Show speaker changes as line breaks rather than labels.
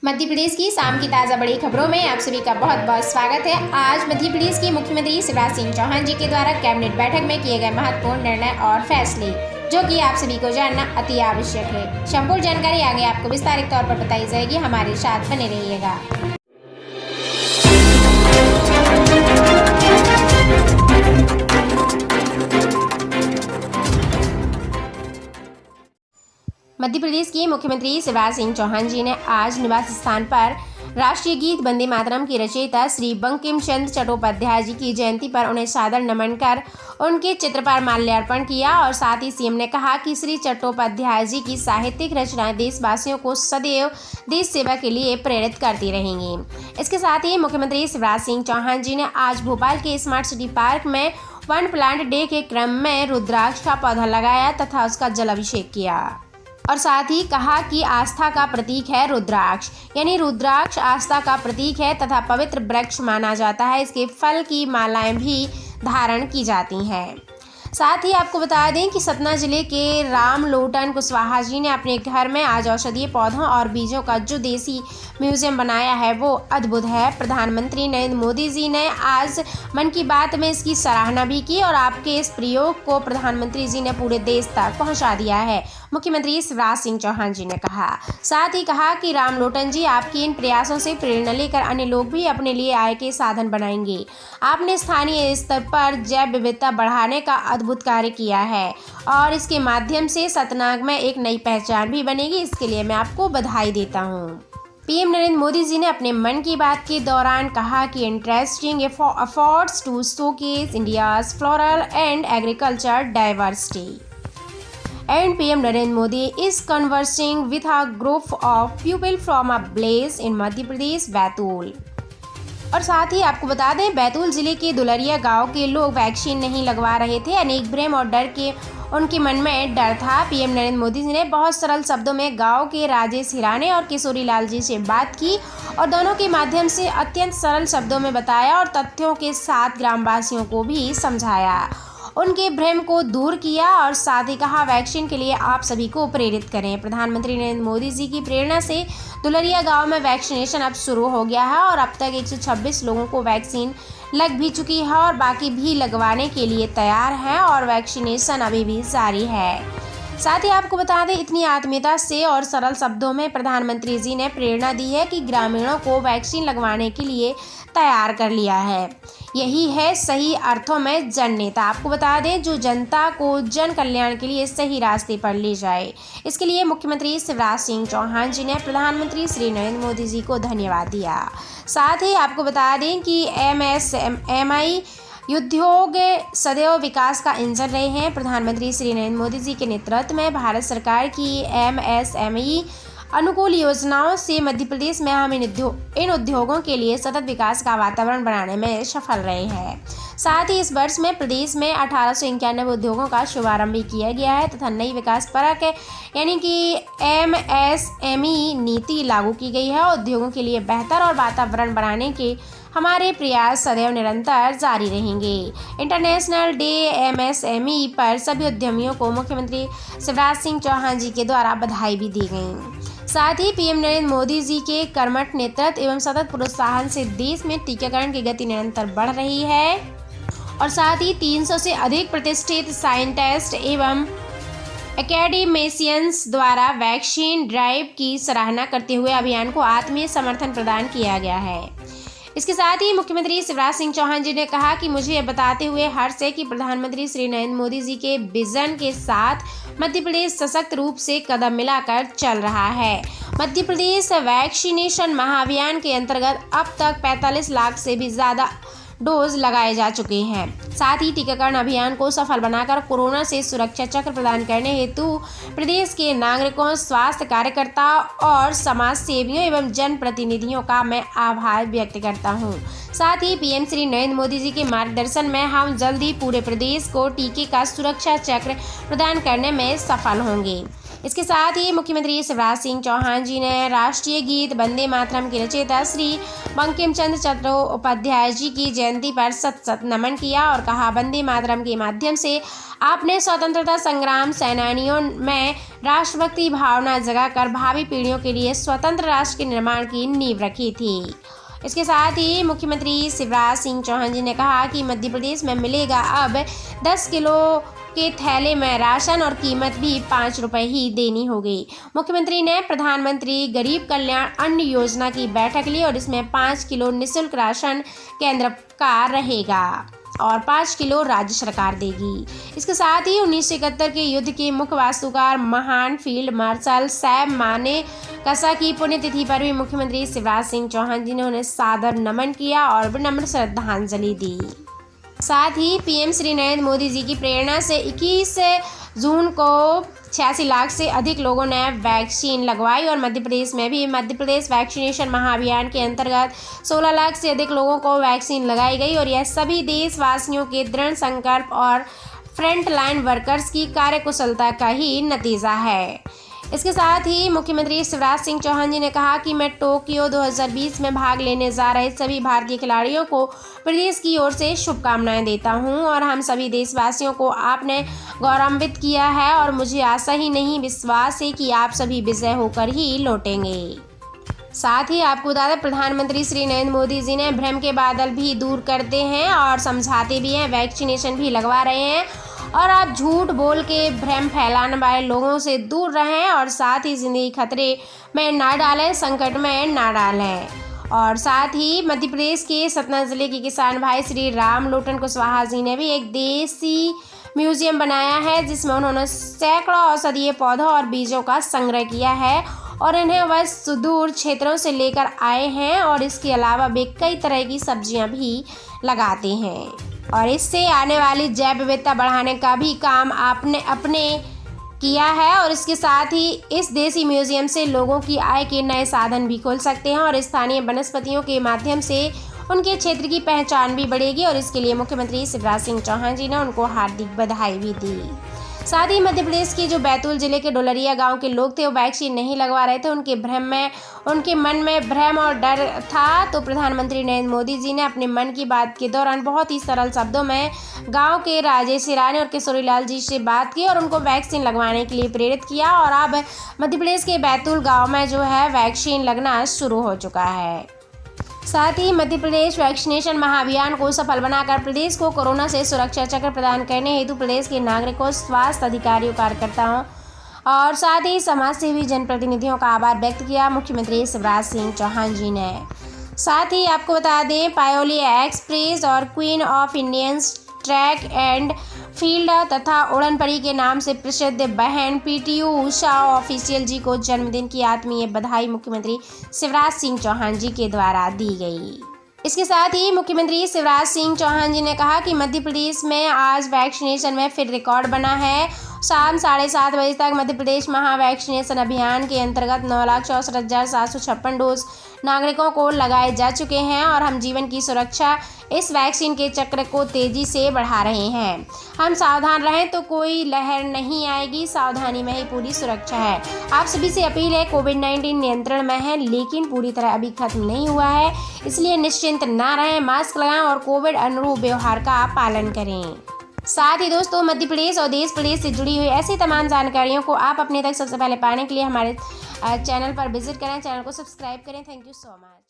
मध्य प्रदेश की शाम की ताज़ा बड़ी खबरों में आप सभी का बहुत बहुत स्वागत है। आज मध्य प्रदेश के मुख्यमंत्री शिवराज सिंह चौहान जी के द्वारा कैबिनेट बैठक में किए गए महत्वपूर्ण निर्णय और फैसले, जो कि आप सभी को जानना अति आवश्यक है। संपूर्ण जानकारी आगे आपको विस्तारित तौर पर बताई जाएगी, हमारे साथ बने रहिएगा। मध्य प्रदेश के मुख्यमंत्री शिवराज सिंह चौहान जी ने आज निवास स्थान पर राष्ट्रीय गीत वंदे मातरम के रचयिता श्री बंकिम चंद्र चट्टोपाध्याय जी की जयंती पर उन्हें सादर नमन कर उनके चित्र पर माल्यार्पण किया और साथ ही सीएम ने कहा कि श्री चट्टोपाध्याय जी की साहित्यिक रचनाएं देशवासियों को सदैव देश सेवा के लिए प्रेरित करती रहेंगी। इसके साथ ही मुख्यमंत्री शिवराज सिंह चौहान जी ने आज भोपाल के स्मार्ट सिटी पार्क में वन प्लांट डे के क्रम में रुद्राक्ष का पौधा लगाया तथा उसका जलाभिषेक किया और साथ ही कहा कि आस्था का प्रतीक है रुद्राक्ष, यानी रुद्राक्ष आस्था का प्रतीक है तथा पवित्र वृक्ष माना जाता है। इसके फल की मालाएं भी धारण की जाती हैं। साथ ही आपको बता दें कि सतना जिले के राम लोटन कुशवाहा जी ने अपने घर में आज औषधीय पौधों और बीजों का जो देसी म्यूजियम बनाया है वो अद्भुत है। प्रधानमंत्री नरेंद्र मोदी जी ने आज मन की बात में इसकी सराहना भी की और आपके इस प्रयोग को प्रधानमंत्री जी ने पूरे देश तक पहुंचा दिया है, मुख्यमंत्री शिवराज सिंह चौहान जी ने कहा। साथ ही कहा कि राम लोटन जी आपकी इन प्रयासों से प्रेरणा लेकर अन्य लोग भी अपने लिए आय के साधन बनाएंगे। आपने स्थानीय स्तर पर जैव विविधता बढ़ाने का अद्भुत कार्य किया है और इसके माध्यम से सतना में एक नई पहचान भी बनेगी। इसके लिए मैं आपको बधाई देता हूँ। पीएम नरेंद्र मोदी जी ने अपने मन की बात के दौरान कहा कि interesting efforts to showcase India's floral and agriculture diversity and PM Narendra Modi is conversing with a group of people from a place in Madhya Pradesh Betul. और साथ ही आपको बता दें, बैतूल जिले के दुलरिया गांव के लोग वैक्सीन नहीं लगवा रहे थे। अनेक भ्रम और डर के उनके मन में डर था। पीएम नरेंद्र मोदी जी ने बहुत सरल शब्दों में गांव के राजेश हिराने और किशोरी लाल जी से बात की और दोनों के माध्यम से अत्यंत सरल शब्दों में बताया और तथ्यों के साथ ग्रामवासियों को भी समझाया, उनके भ्रम को दूर किया और साथ ही कहा वैक्सीन के लिए आप सभी को प्रेरित करें। प्रधानमंत्री नरेंद्र मोदी जी की प्रेरणा से दुलरिया गांव में वैक्सीनेशन अब शुरू हो गया है और अब तक 126 लोगों को वैक्सीन लग भी चुकी है और बाकी भी लगवाने के लिए तैयार हैं और वैक्सीनेशन अभी भी जारी है। साथ ही आपको बता दें, इतनी आत्मीयता से और सरल शब्दों में प्रधानमंत्री जी ने प्रेरणा दी है कि ग्रामीणों को वैक्सीन लगवाने के लिए तैयार कर लिया है। यही है सही अर्थों में जन नेता। आपको बता दें, जो जनता को जन कल्याण के लिए सही रास्ते पर ले जाए। इसके लिए मुख्यमंत्री शिवराज सिंह चौहान जी ने प्रधानमंत्री श्री नरेंद्र मोदी जी को धन्यवाद दिया। साथ ही आपको बता दें कि एमएसएमई उद्योग सदैव विकास का इंजन रहे हैं। प्रधानमंत्री श्री नरेंद्र मोदी जी के नेतृत्व में भारत सरकार की एमएसएमई अनुकूल योजनाओं से मध्य प्रदेश में हम इन उद्योगों के लिए सतत विकास का वातावरण बनाने में सफल रहे हैं। साथ ही इस वर्ष में प्रदेश में 1891 उद्योगों का शुभारंभ भी किया गया है तथा नई विकास परक यानी कि एमएसएमई नीति लागू की गई है। उद्योगों के लिए बेहतर और वातावरण बनाने के हमारे प्रयास सदैव निरंतर जारी रहेंगे। इंटरनेशनल डे एमएसएमई पर सभी उद्यमियों को मुख्यमंत्री शिवराज सिंह चौहान जी के द्वारा बधाई भी दी गई। साथ ही पीएम नरेंद्र मोदी जी के कर्मठ नेतृत्व एवं सतत प्रोत्साहन से देश में टीकाकरण की गति निरंतर बढ़ रही है और साथ ही 300 से अधिक प्रतिष्ठित साइंटिस्ट एवं एकेडमिशियंस द्वारा वैक्सीन ड्राइव की सराहना करते हुए अभियान को आत्मीय समर्थन प्रदान किया गया है। इसके साथ ही मुख्यमंत्री शिवराज सिंह चौहान जी ने कहा कि मुझे यह बताते हुए हर्ष है कि प्रधानमंत्री श्री नरेंद्र मोदी जी के विजन के साथ मध्य प्रदेश सशक्त रूप से कदम मिलाकर चल रहा है। मध्य प्रदेश वैक्सीनेशन महाअभियान के अंतर्गत अब तक 45 लाख से भी ज़्यादा डोज लगाए जा चुके हैं। साथ ही टीकाकरण अभियान को सफल बनाकर कोरोना से सुरक्षा चक्र प्रदान करने हेतु प्रदेश के नागरिकों, स्वास्थ्य कार्यकर्ता और समाज सेवियों एवं जनप्रतिनिधियों का मैं आभार व्यक्त करता हूं। साथ ही पीएम श्री नरेंद्र मोदी जी के मार्गदर्शन में हम जल्द ही पूरे प्रदेश को टीके का सुरक्षा चक्र प्रदान करने में सफल होंगे। इसके साथ ही मुख्यमंत्री शिवराज सिंह चौहान जी ने राष्ट्रीय गीत वंदे मातरम के रचयिता श्री बंकिम चंद्र चट्टोपाध्याय जी की जयंती पर सत नमन किया और कहा, वंदे मातरम के माध्यम से आपने स्वतंत्रता संग्राम सेनानियों में राष्ट्रभक्ति भावना जगाकर भावी पीढ़ियों के लिए स्वतंत्र राष्ट्र के निर्माण की नींव रखी थी। इसके साथ ही मुख्यमंत्री शिवराज सिंह चौहान जी ने कहा कि मध्य प्रदेश में मिलेगा अब 10 किलो के थैले में राशन और कीमत भी 5 रुपये ही देनी होगी। मुख्यमंत्री ने प्रधानमंत्री गरीब कल्याण अन्न योजना की बैठक ली और इसमें 5 किलो निःशुल्क राशन केंद्र का रहेगा और 5 किलो राज्य सरकार देगी। इसके साथ ही 1971 के युद्ध के मुख्य वास्तुकार महान फील्ड मार्शल सैम मानेकशॉ की पुण्यतिथि पर भी मुख्यमंत्री शिवराज सिंह चौहान जी ने उन्हें सादर नमन किया और विनम्र श्रद्धांजलि दी। साथ ही पीएम श्री नरेंद्र मोदी जी की प्रेरणा से 21 जून को 86 लाख से अधिक लोगों ने वैक्सीन लगवाई और मध्य प्रदेश में भी मध्य प्रदेश वैक्सीनेशन महाअभियान के अंतर्गत 16 लाख से अधिक लोगों को वैक्सीन लगाई गई और यह सभी देशवासियों के दृढ़ संकल्प और फ्रंट लाइन वर्कर्स की कार्यकुशलता का ही नतीजा है। इसके साथ ही मुख्यमंत्री शिवराज सिंह चौहान जी ने कहा कि मैं टोक्यो 2020 में भाग लेने जा रहे सभी भारतीय खिलाड़ियों को प्रदेश की ओर से शुभकामनाएं देता हूं और हम सभी देशवासियों को आपने गौरवान्वित किया है और मुझे आशा ही नहीं विश्वास है कि आप सभी विजय होकर ही लौटेंगे। साथ ही आपको बता दें, प्रधानमंत्री श्री नरेंद्र मोदी जी ने भ्रम के बादल भी दूर करते हैं और समझाते भी हैं, वैक्सीनेशन भी लगवा रहे हैं और आप झूठ बोल के भ्रम फैलाने वाले लोगों से दूर रहें और साथ ही ज़िंदगी खतरे में ना डालें, संकट में ना डालें। और साथ ही मध्य प्रदेश के सतना जिले के किसान भाई श्री राम लोटन कुशवाहा जी ने भी एक देसी म्यूजियम बनाया है जिसमें उन्होंने सैकड़ों औषधीय पौधों और बीजों का संग्रह किया है और इन्हें वह सुदूर क्षेत्रों से लेकर आए हैं और इसके अलावा वे कई तरह की सब्जियां भी लगाते हैं और इससे आने वाली जैव विविधता बढ़ाने का भी काम आपने अपने किया है और इसके साथ ही इस देसी म्यूजियम से लोगों की आय के नए साधन भी खोल सकते हैं और स्थानीय वनस्पतियों के माध्यम से उनके क्षेत्र की पहचान भी बढ़ेगी और इसके लिए मुख्यमंत्री शिवराज सिंह चौहान जी ने उनको हार्दिक बधाई भी दी। साथ ही मध्य प्रदेश के जो बैतूल जिले के डोलरिया गांव के लोग थे वो वैक्सीन नहीं लगवा रहे थे, उनके मन में भ्रम और डर था, तो प्रधानमंत्री नरेंद्र मोदी जी ने अपने मन की बात के दौरान बहुत ही सरल शब्दों में गांव के राजेश हिरानी और किशोरीलाल जी से बात की और उनको वैक्सीन लगवाने के लिए प्रेरित किया और अब मध्य प्रदेश के बैतूल गाँव में जो है वैक्सीन लगना शुरू हो चुका है। साथ ही मध्य प्रदेश वैक्सीनेशन महाअभियान को सफल बनाकर प्रदेश को कोरोना से सुरक्षा चक्र प्रदान करने हेतु प्रदेश के नागरिकों, स्वास्थ्य अधिकारियों, कार्यकर्ताओं और साथ ही समाज सेवी जनप्रतिनिधियों का आभार व्यक्त किया मुख्यमंत्री शिवराज सिंह चौहान जी ने। साथ ही आपको बता दें, पायोली एक्सप्रेस और queen of Indians track and field तथा उड़न परी के नाम से प्रसिद्ध बहन पीटी उषा ऑफिशियल जी को जन्मदिन की आत्मीय बधाई मुख्यमंत्री शिवराज सिंह चौहान जी के द्वारा दी गई। इसके साथ ही मुख्यमंत्री शिवराज सिंह चौहान जी ने कहा कि मध्य प्रदेश में आज वैक्सीनेशन में फिर रिकॉर्ड बना है। शाम 7:30 बजे तक मध्य प्रदेश महा वैक्सीनेशन अभियान के अंतर्गत 9,64,756 डोज नागरिकों को लगाए जा चुके हैं और हम जीवन की सुरक्षा इस वैक्सीन के चक्र को तेजी से बढ़ा रहे हैं। हम सावधान रहें तो कोई लहर नहीं आएगी, सावधानी में ही पूरी सुरक्षा है। आप सभी से अपील है, कोविड-19 नियंत्रण में है लेकिन पूरी तरह अभी खत्म नहीं हुआ है, इसलिए निश्चिंत ना रहें, मास्क लगाएं और कोविड अनुरूप व्यवहार का पालन करें। साथ ही दोस्तों, मध्य प्रदेश और देश प्रदेश से जुड़ी हुई ऐसी तमाम जानकारियों को आप अपने तक सबसे पहले पाने के लिए हमारे चैनल पर विजिट करें, चैनल को सब्सक्राइब करें। Thank you so much.